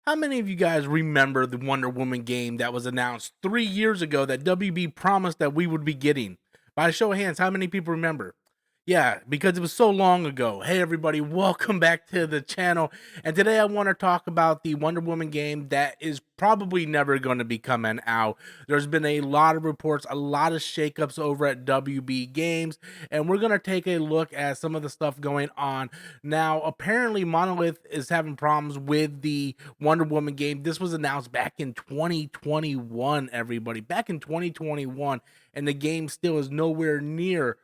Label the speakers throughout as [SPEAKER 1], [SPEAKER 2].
[SPEAKER 1] How many of you guys remember the Wonder Woman game that was announced 3 years ago that WB promised that we would be getting? By a show of hands, how many people remember? Yeah, because it was so long ago. Hey, everybody, welcome back to the channel. And today I want to talk about the Wonder Woman game that is probably never going to be coming out. There's been a lot of reports, a lot of shakeups over at WB Games, and we're going to take a look at some of the stuff going on. Now, apparently, Monolith is having problems with the Wonder Woman game. This was announced back in 2021, everybody. Back in 2021, and the game still is nowhere near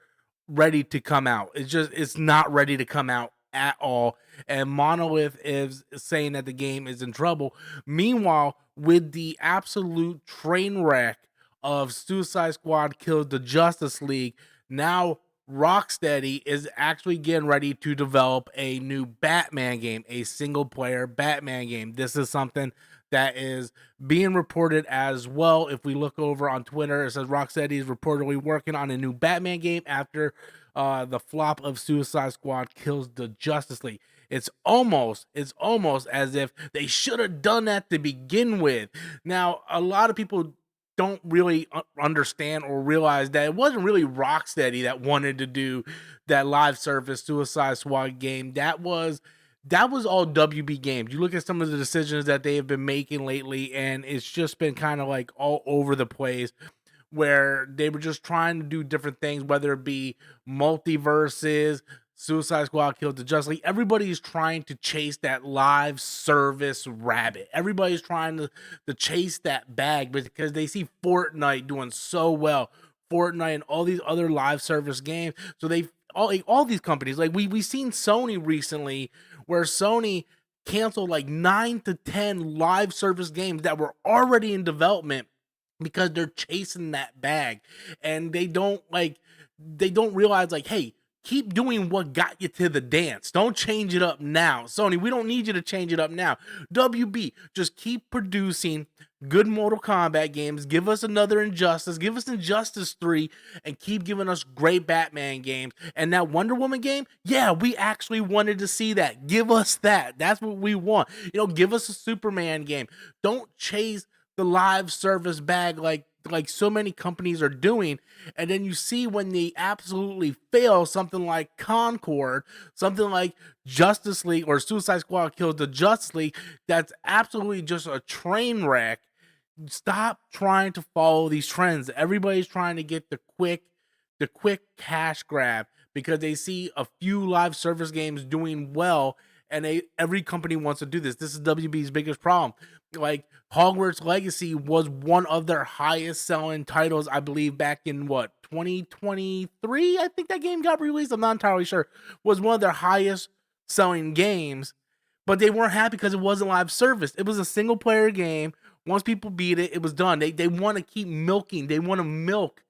[SPEAKER 1] ready to come out. It's not ready to come out at all. And Monolith is saying that the game is in trouble. Meanwhile, with the absolute train wreck of Suicide Squad Kills the Justice League, now Rocksteady is actually getting ready to develop a new Batman game, a single player Batman game. This is something that is being reported as well. If we look over on Twitter, it says Rocksteady is reportedly working on a new Batman game after the flop of Suicide Squad Kills the Justice League. It's almost as if they should have done that to begin with. Now, a lot of people don't really understand or realize that it wasn't really Rocksteady that wanted to do that live service Suicide Squad game. That was all WB Games. You look at some of the decisions that they have been making lately, and it's just been kind of like all over the place, where they were just trying to do different things, whether it be multiverses, Suicide Squad Killed the Justice League. Everybody's trying to chase that live service rabbit. Everybody's trying to chase that bag because they see Fortnite doing so well. Fortnite and all these other live service games. So they all these companies, like we seen Sony recently, where Sony canceled like 9 to 10 live service games that were already in development because they're chasing that bag, and they don't realize, like, hey, keep doing what got you to the dance. Don't change it up now. Sony, we don't need you to change it up now. WB, just keep producing good Mortal Kombat games. Give us another Injustice. Give us Injustice 3 and keep giving us great Batman games. And that Wonder Woman game, yeah, we actually wanted to see that. Give us that. That's what we want. Give us a Superman game. Don't chase the live service bag like so many companies are doing. And then you see when they absolutely fail, something like Concord, something like Justice League or Suicide Squad Kills the Justice League, that's absolutely just a train wreck. Stop trying to follow these trends. Everybody's trying to get the quick cash grab because they see a few live service games doing well, and every company wants to do this. This is WB's biggest problem. Like, Hogwarts Legacy was one of their highest selling titles, I believe, back in 2023. I think that game got released. I'm not entirely sure. Was one of their highest selling games, but they weren't happy because it wasn't live service. It was a single player game. Once people beat it, it was done. They want to keep milking. They want to milk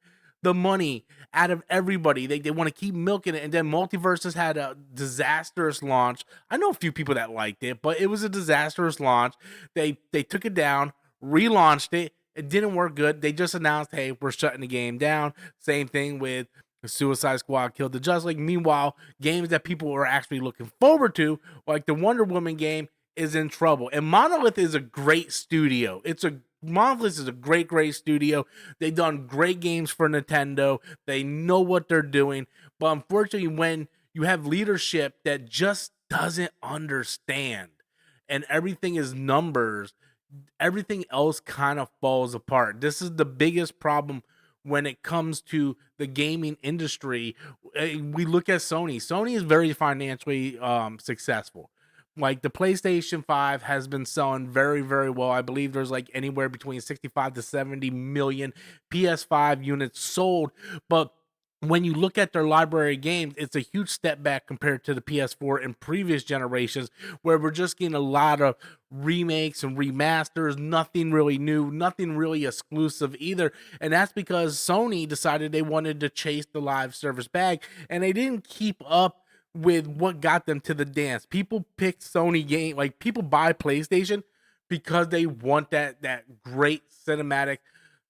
[SPEAKER 1] the money out of everybody. They want to keep milking it. And then Multiverses had a disastrous launch. I know a few people that liked it, but it was a disastrous launch. They took it down, relaunched it. It didn't work good. They just announced, hey, we're shutting the game down. Same thing with Suicide Squad Killed the Justice League. Meanwhile, games that people were actually looking forward to, like the Wonder Woman game, is in trouble. And Monolith is a great studio. Monolith is a great studio. They've done great games for Nintendo. They know what they're doing. But unfortunately, when you have leadership that just doesn't understand and everything is numbers, everything else kind of falls apart. This is the biggest problem when it comes to the gaming industry. We look at Sony. Sony is very financially successful. Like, the PlayStation 5 has been selling very, very well. I believe there's like anywhere between 65 to 70 million PS5 units sold. But when you look at their library of games, it's a huge step back compared to the PS4 and previous generations, where we're just getting a lot of remakes and remasters, nothing really new, nothing really exclusive either. And that's because Sony decided they wanted to chase the live service bag, and they didn't keep up with what got them to the dance. People pick Sony game, like, people buy PlayStation because they want that great cinematic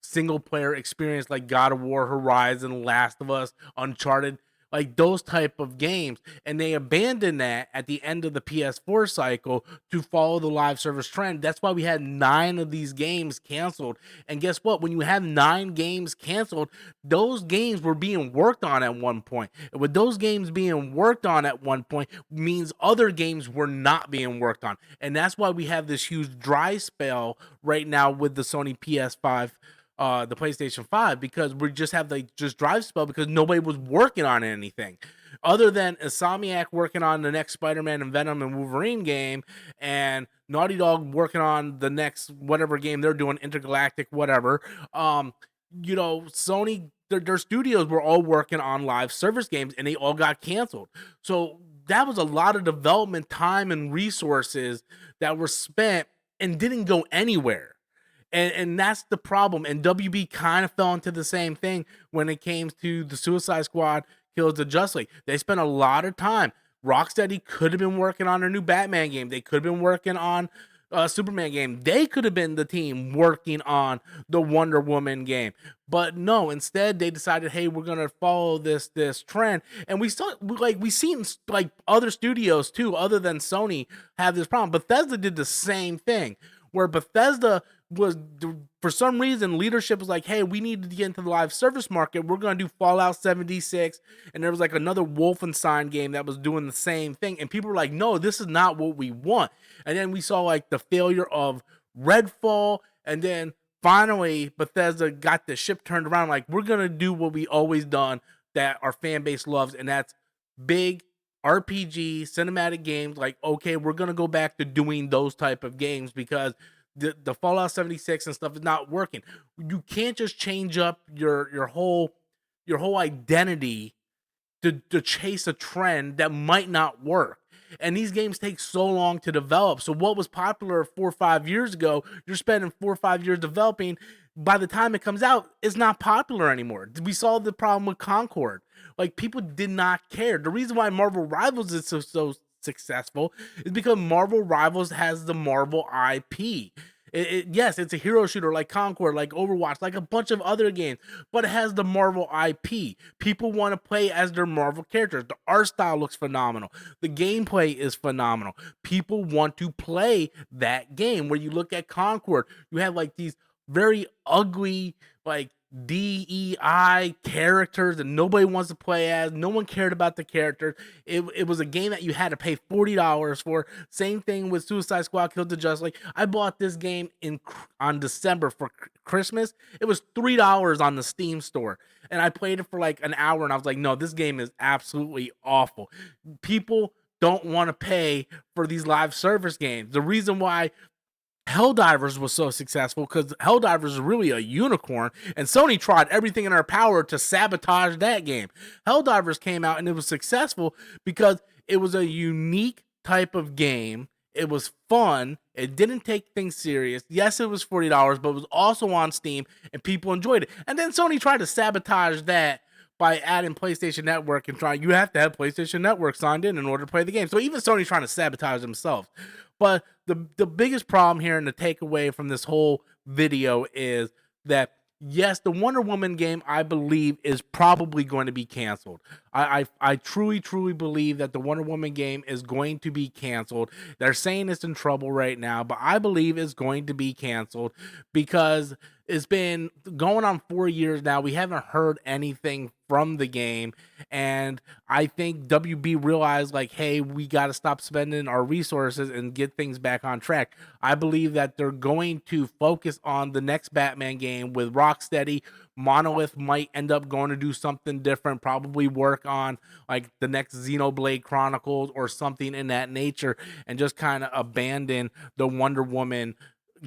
[SPEAKER 1] single player experience, like God of War, Horizon, Last of Us, Uncharted. like those type of games, and they abandoned that at the end of the PS4 cycle to follow the live service trend. That's why we had 9 of these games canceled. And guess what? When you have 9 games canceled, those games were being worked on at one point. And with those games being worked on at one point means other games were not being worked on. And that's why we have this huge dry spell right now with the Sony PS5, the PlayStation 5, because we just have like just drive spell because nobody was working on anything other than Insomniac working on the next Spider-Man and Venom and Wolverine game, and Naughty Dog working on the next whatever game they're doing, Intergalactic, whatever. Sony, their studios were all working on live service games, and they all got canceled. So that was a lot of development time and resources that were spent and didn't go anywhere. And that's the problem. And WB kind of fell into the same thing when it came to the Suicide Squad Kills the Justice League. They spent a lot of time. Rocksteady could have been working on a new Batman game. They could have been working on a Superman game. They could have been the team working on the Wonder Woman game. But no, instead they decided, hey, we're gonna follow this trend. And we seen like other studios too, other than Sony, have this problem. Bethesda did the same thing, where Bethesda was, for some reason, leadership was like, hey, we need to get into the live service market. We're going to do Fallout 76. And there was like another Wolfenstein game that was doing the same thing. And people were like, no, this is not what we want. And then we saw like the failure of Redfall. And then finally, Bethesda got the ship turned around. Like, we're going to do what we always done that our fan base loves. And that's big RPG cinematic games. Like, okay, we're going to go back to doing those type of games because the Fallout 76 and stuff is not working. You can't just change up your whole identity to chase a trend that might not work. And these games take so long to develop. So what was popular 4 or 5 years ago, you're spending 4 or 5 years developing. By the time it comes out, it's not popular anymore. We saw the problem with Concord. Like, people did not care. The reason why Marvel Rivals is so successful is because Marvel Rivals has the Marvel IP. Yes, it's a hero shooter like Concord, like Overwatch, like a bunch of other games, but it has the Marvel IP. People want to play as their Marvel characters. The art style looks phenomenal. The gameplay is phenomenal. People want to play that game. Where you look at Concord, you have like these very ugly, like DEI characters that nobody wants to play as. No one cared about the characters. It was a game that you had to pay $40 for. Same thing with Suicide Squad Kills the Justice League. I bought this game on December for Christmas. It was $3 on the Steam store. And I played it for like an hour and I was like, no, this game is absolutely awful. People don't want to pay for these live service games. The reason why Helldivers was so successful because Helldivers is really a unicorn, and Sony tried everything in their power to sabotage that game. Helldivers came out and it was successful because it was a unique type of game. It was fun. It didn't take things serious. Yes, it was $40, but it was also on Steam and people enjoyed it. And then Sony tried to sabotage that by adding PlayStation Network and you have to have PlayStation Network signed in order to play the game. So even Sony's trying to sabotage themselves. But the biggest problem here and the takeaway from this whole video is that, yes, the Wonder Woman game, I believe, is probably going to be canceled. I truly believe that the Wonder Woman game is going to be canceled. They're saying it's in trouble right now, but I believe it's going to be canceled because it's been going on 4 years now. We haven't heard anything from the game, and I think WB realized, like, hey, we got to stop spending our resources and get things back on track. I believe that they're going to focus on the next Batman game with Rocksteady. Monolith might end up going to do something different, probably work on like the next Xenoblade Chronicles or something in that nature, and just kind of abandon the Wonder Woman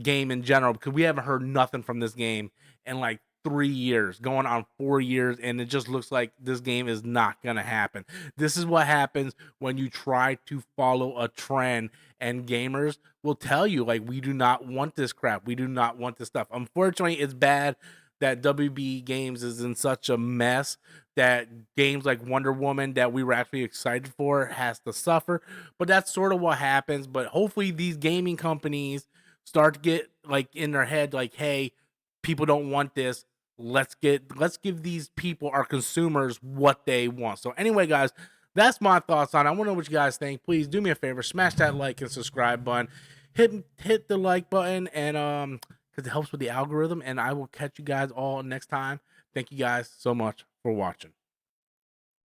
[SPEAKER 1] game in general, because we haven't heard nothing from this game in like 3 years, going on 4 years, and it just looks like this game is not gonna happen. This is what happens when you try to follow a trend, and gamers will tell you, like, we do not want this crap, we do not want this stuff. Unfortunately, it's bad that WB Games is in such a mess that games like Wonder Woman that we were actually excited for has to suffer. But that's sort of what happens. But hopefully these gaming companies start to get like in their head, like, hey, people don't want this. let's give these people, our consumers, what they want. So anyway, guys, that's my thoughts on it. I want to know what you guys think. Please do me a favor, smash that like and subscribe button. Hit the like button, and because it helps with the algorithm. And I will catch you guys all next time. Thank you guys so much for watching.